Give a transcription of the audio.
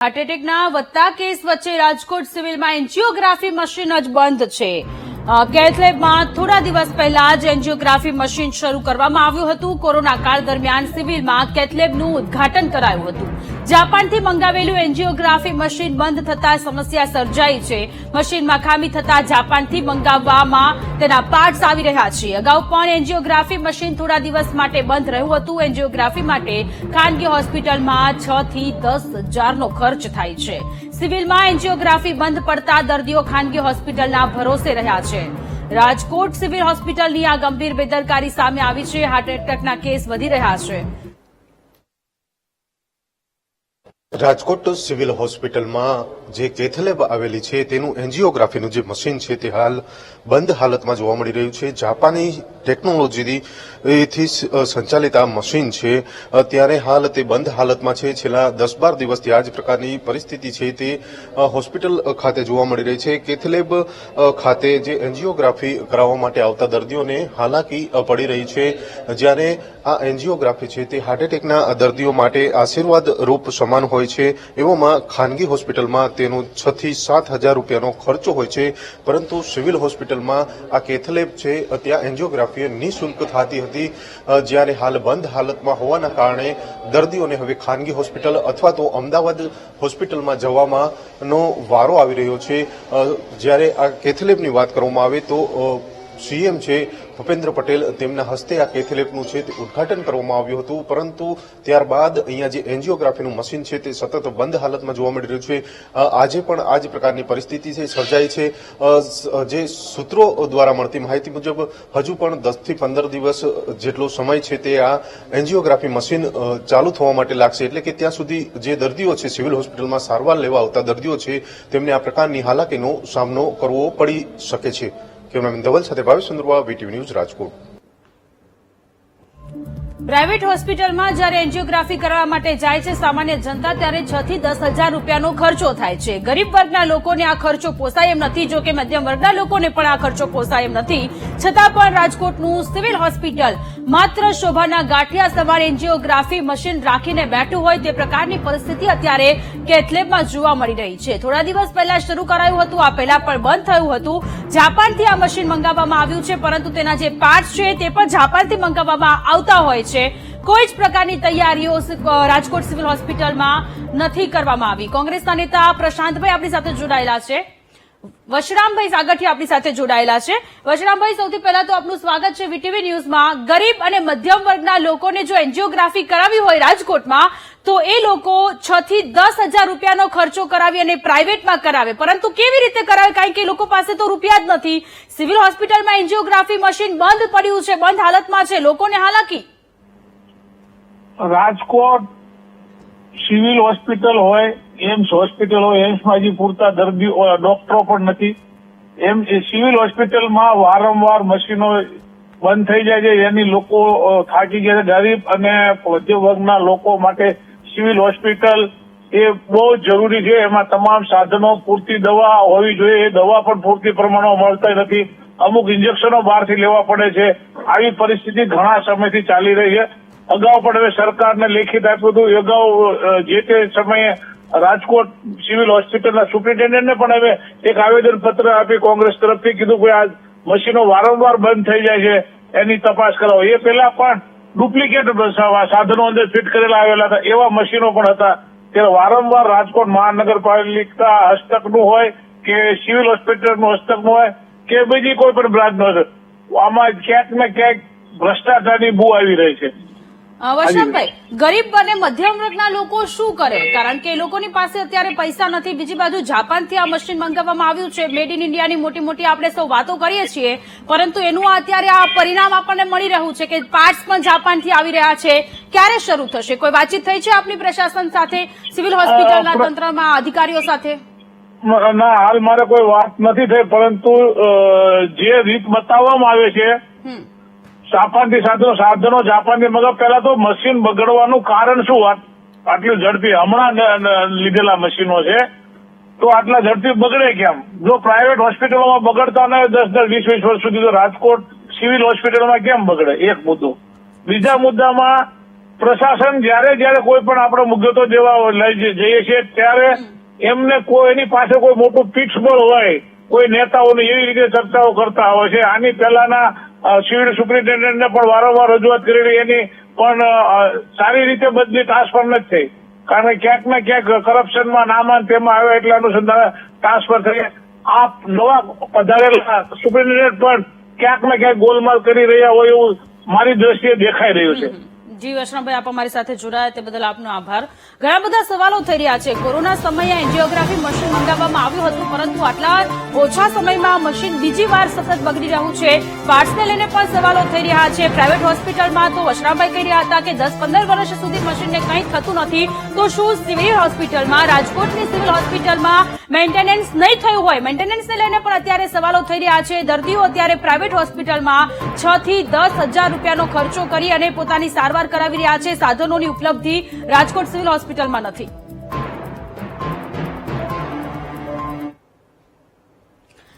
Heart એટેકના વધતા case વચ્ચે રાજકોટ સિવિલમાં એન્જિયોગ્રાફી મશીન જ બંધ છે. કેથ લેબમાં થોડા દિવસ પહેલા જ એન્જિયોગ્રાફી મશીન શરૂ કરવામાં આવ્યું હતું. કોરોના કાળ દરમિયાન સિવિલમાં કેથ લેબનું ઉદ્ઘાટન કરાયું હતું. જાપાનથી મંગાવેલું એન્જિયોગ્રાફી મશીન બંધ થતા સમસ્યા સર્જાઈ છે. મશીનમાં ખામી થતા જાપાનથી મંગાવવામાં તેના પાર્ટ્સ આવી રહ્યા છે. અગાઉ પણ એન્જિયોગ્રાફી મશીન થોડા દિવસ માટે બંધ રહ્યું હતું. એન્જિયોગ્રાફી માટે ખાનગી હોસ્પિટલમાં 6 થી 10 હજારનો ખર્ચ થાય છે. સિવિલમાં એન્જિયોગ્રાફી બંધ પડતા દર્દીઓ ખાનગી હોસ્પિટલના ભરોસે રહ્યા છે. રાજકોટ સિવિલ હોસ્પિટલની આ ગંભીર બેદરકારી સામે આવી છે. હાર્ટ એટેકના કેસ વધી રહ્યા છે. રાજકોટ સિવિલ હોસ્પિટલમાં જે કેથ લેબ આવેલી છે તેનું એન્જિયોગ્રાફીનું જે મશીન છે તે હાલ બંધ હાલતમાં જોવા મળી રહ્યું છે. જાપાની ટેકનોલોજીથી સંચાલિત આ મશીન છે ત્યારે હાલ તે બંધ હાલતમાં છે. છેલ્લા 10-12 દિવસથી આ જ પ્રકારની પરિસ્થિતિ છે તે હોસ્પિટલ ખાતે જોવા મળી રહી છે. કેથ લેબ ખાતે જે એન્જિયોગ્રાફી કરાવવા માટે આવતા દર્દીઓને હાલાકી પડી રહી છે. જ્યારે આ એન્જિયોગ્રાફી છે તે હાર્ટ એટેકના દર્દીઓ માટે આશીર્વાદ રૂપ સમાન હોય છે. એવામાં ખાનગી હોસ્પિટલમાં તેનો 6 થી 7 હજાર રૂપિયાનો ખર્ચો હોય છે. પરંતુ સિવિલ હોસ્પિટલમાં આ કેથ લેબ છે ત્યાં એન્જિયોગ્રાફી નિઃશુલ્ક થતી હતી. જ્યારે હાલ બંધ હાલતમાં હોવાના કારણે દર્દીઓને હવે ખાનગી હોસ્પિટલ અથવા તો અમદાવાદ હોસ્પિટલમાં જવાનો વારો આવી રહ્યો છે. જ્યારે આ કેથ લેબની વાત કરવામાં આવે તો સીએમ છે ભૂપેન્દ્ર પટેલ તેમના હસ્તે આ કેથ લેબનું છે તે ઉદ્ઘાટન કરવામાં આવ્યું હતું. પરંતુ ત્યારબાદ અહીંયા જે એન્જિયોગ્રાફીનું મશીન છે તે સતત બંધ હાલતમાં જોવા મળી રહ્યું છે. આજે પણ આ જ પ્રકારની પરિસ્થિતિ છે સર્જાઈ છે. જે સૂત્રો દ્વારા મળતી માહિતી મુજબ હજુ પણ 10 થી 15 દિવસ જેટલો સમય છે તે આ એન્જિયોગ્રાફી મશીન ચાલુ થવા માટે લાગશે. એટલે કે ત્યાં સુધી જે દર્દીઓ છે સિવિલ હોસ્પિટલમાં સારવાર લેવા આવતા દર્દીઓ છે તેમને આ પ્રકારની હાલાકીનો સામનો કરવો પડી શકે છે. કેમેરામેન ધવલ સાથે Bhavesh Chandrava, VTV news, Rajkot. Private હોસ્પિટલમાં જ્યારે એન્જિયોગ્રાફી કરવા માટે જાય છે સામાન્ય જનતા ત્યારે 6 થી 10 હજાર રૂપિયાનો ખર્ચો થાય છે. ગરીબ વર્ગના લોકોને આ ખર્ચો પોસાય એમ નથી. જો કે મધ્યમ વર્ગના લોકોને પણ આ ખર્ચો પોસાય એમ નથી. છતાં પણ રાજકોટનું સિવિલ હોસ્પિટલ માત્ર શોભાના ગાંઠિયા સમાન એન્જિયોગ્રાફી મશીન રાખીને બેઠું હોય તે પ્રકારની પરિસ્થિતિ અત્યારે કેથ લેબમાં જોવા મળી રહી છે. થોડા દિવસ પહેલા શરૂ કરાયું હતું, આ પહેલા પણ બંધ થયું હતું. જાપાનથી આ મશીન મંગાવવામાં આવ્યું છે, પરંતુ તેના જે પાર્ટ્સ છે તે પણ જાપાનથી મંગાવવામાં આવતા હોય છે. કોઈ જ પ્રકારની તૈયારીઓ રાજકોટ સિવિલ હોસ્પિટલમાં નથી કરવામાં આવી. કોંગ્રેસના નેતા પ્રશાંતભાઈ આપણી સાથે જોડાયેલા છે. વશરામભાઈ સાગઠી આપણી સાથે જોડાયેલા છે. વશરામભાઈ, સૌથી પહેલા તો આપનું સ્વાગત છે વીટીવી ન્યૂઝમાં. ગરીબ અને મધ્યમ વર્ગના લોકોને જો એન્જિયોગ્રાફી કરાવી હોય રાજકોટમાં તો એ લોકો 6 થી 10 હજાર રૂપિયાનો ખર્ચો કરાવી અને પ્રાઇવેટમાં કરાવે. પરંતુ કેવી રીતે કરાવે? કારણ કે એ લોકો પાસે તો રૂપિયા જ નથી. સિવિલ હોસ્પિટલમાં એન્જિયોગ્રાફી મશીન બંધ પડ્યું છે, બંધ હાલતમાં છે, લોકોને હાલાકી. રાજકોટ સિવિલ હોસ્પિટલ હોય, એમ્સ હોસ્પિટલ હોય, એમ્સમાં હજી પૂરતા દર્દીઓ ડોક્ટરો પણ નથી. સિવિલ હોસ્પિટલમાં વારંવાર મશીનો બંધ થઈ જાય છે. એની લોકો થાકી ગયા છે. ગરીબ અને મધ્યમ વર્ગના લોકો માટે સિવિલ હોસ્પિટલ એ બહુ જરૂરી છે. એમાં તમામ સાધનો, પૂરતી દવા હોવી જોઈએ. એ દવા પણ પૂરતી પ્રમાણમાં મળતા નથી. અમુક ઇન્જેક્શનો બહારથી લેવા પડે છે. આવી પરિસ્થિતિ ઘણા સમયથી ચાલી રહી છે. અગાઉ પણ હવે સરકારને લેખિત આપ્યું હતું. અગાઉ જે તે સમયે રાજકોટ સિવિલ હોસ્પિટલના સુપ્રિન્ટેન્ડન્ટને પણ હવે એક આવેદન પત્ર આપી કોંગ્રેસ તરફથી કીધું કે આ મશીનો વારંવાર બંધ થઈ જાય છે, એની તપાસ કરાવો. એ પહેલા પણ ડુપ્લિકેટ સાધનો અંદર ફિટ કરેલા આવેલા હતા, એવા મશીનો પણ હતા. ત્યારે વારંવાર રાજકોટ મહાનગરપાલિકા હસ્તકનું હોય કે સિવિલ હોસ્પિટલનું હસ્તકનું હોય કે બીજી કોઈ પણ બ્રાન્ચનું હશે, આમાં ક્યાંક ને ક્યાંક ભ્રષ્ટાચારની બૂ આવી રહી છે. વશરામભાઈ, ગરીબ અને મધ્યમ વર્ગના લોકો શું કરે? કારણ કે એ લોકોની પાસે અત્યારે પૈસા નથી. બીજી બાજુ જાપાનથી આ મશીન મંગાવવામાં આવ્યું છે. મેડ ઇન ઇન્ડિયાની મોટી મોટી આપણે સૌ વાતો કરીએ છીએ, પરંતુ એનું અત્યારે આ પરિણામ આપણને મળી રહ્યું છે કે પાર્ટ્સ પણ જાપાનથી આવી રહ્યા છે. ક્યારે શરૂ થશે? કોઈ વાતચીત થઈ છે આપની પ્રશાસન સાથે, સિવિલ હોસ્પિટલના તંત્રમાં અધિકારીઓ સાથે? ના, હાલ મારે કોઈ વાત નથી થઈ, પરંતુ જે રીત બતાવવામાં આવે છે જાપાનથી સાધનો જાપાનથી મગાવ. પહેલા તો મશીન બગડવાનું કારણ શું? આટલું ઝડપી હમણાં લીધેલા મશીનો છે તો આટલા ઝડપી બગડે કેમ? જો પ્રાઇવેટ હોસ્પિટલોમાં બગડતા ન હોય 10-20 વર્ષ સુધી, તો રાજકોટ સિવિલ હોસ્પિટલમાં કેમ બગડે? એક મુદ્દો. બીજા મુદ્દામાં પ્રશાસન જયારે કોઈ પણ આપણે મુદ્દતો દેવા લઈ જઈએ છીએ ત્યારે એમને એની પાસે કોઈ મોટું પીઠબળ હોય, કોઈ નેતાઓની એવી રીતે ચર્ચાઓ કરતા હોય છે. આની પહેલાના સિવિલ સુપ્રિન્ટેન્ડન્ટને પણ વારંવાર રજૂઆત કરેલી, એની પણ સારી રીતે બદલી ટ્રાન્સફર નથી થઈ. કારણ કે ક્યાંક ને ક્યાંક કરપ્શનમાં નામાન તેમાં આવે એટલે અનુસંધાને ટ્રાન્સફર થઈ. આ નવા પધારેલા સુપ્રિન્ટેન્ડન્ટ પણ ક્યાંક ને ક્યાંક ગોલમાલ કરી રહ્યા હોય એવું મારી દ્રષ્ટિએ દેખાઈ રહ્યું છે. જી વૈષ્ણવભાઈ, આપ અમારી સાથે જોડાયા તે બદલ આપનો આભાર. ઘણા બધા સવાલો થઈ રહ્યા છે. કોરોના સમયે એન્જિયોગ્રાફી મશીન મંગાવવામાં આવ્યું હતું, પરંતુ આટલા ઓછા સમયમાં મશીન બીજી વાર સતત બગડી રહ્યું છે. પાર્ટ્સને લઈને પણ સવાલો થઈ રહ્યા છે. પ્રાઇવેટ હોસ્પિટલમાં તો વૈષ્ણવભાઈ કહી રહ્યા હતા કે 10-15 વર્ષ સુધી મશીનને કંઈ થતું નથી, તો શું સિવિલ હોસ્પિટલમાં, રાજકોટની સિવિલ હોસ્પિટલમાં મેન્ટેનન્સ નહીં થયું હોય? મેન્ટેનન્સને લઈને પણ અત્યારે સવાલો થઈ રહ્યા છે. દર્દીઓ અત્યારે પ્રાઇવેટ હોસ્પિટલમાં 6 થી 10 હજાર રૂપિયાનો ખર્ચો કરી અને પોતાની સારવાર કરાવી રહ્યા છે. સાધનોની ઉપલબ્ધિ રાજકોટ સિવિલ હોસ્પિટલમાં નથી.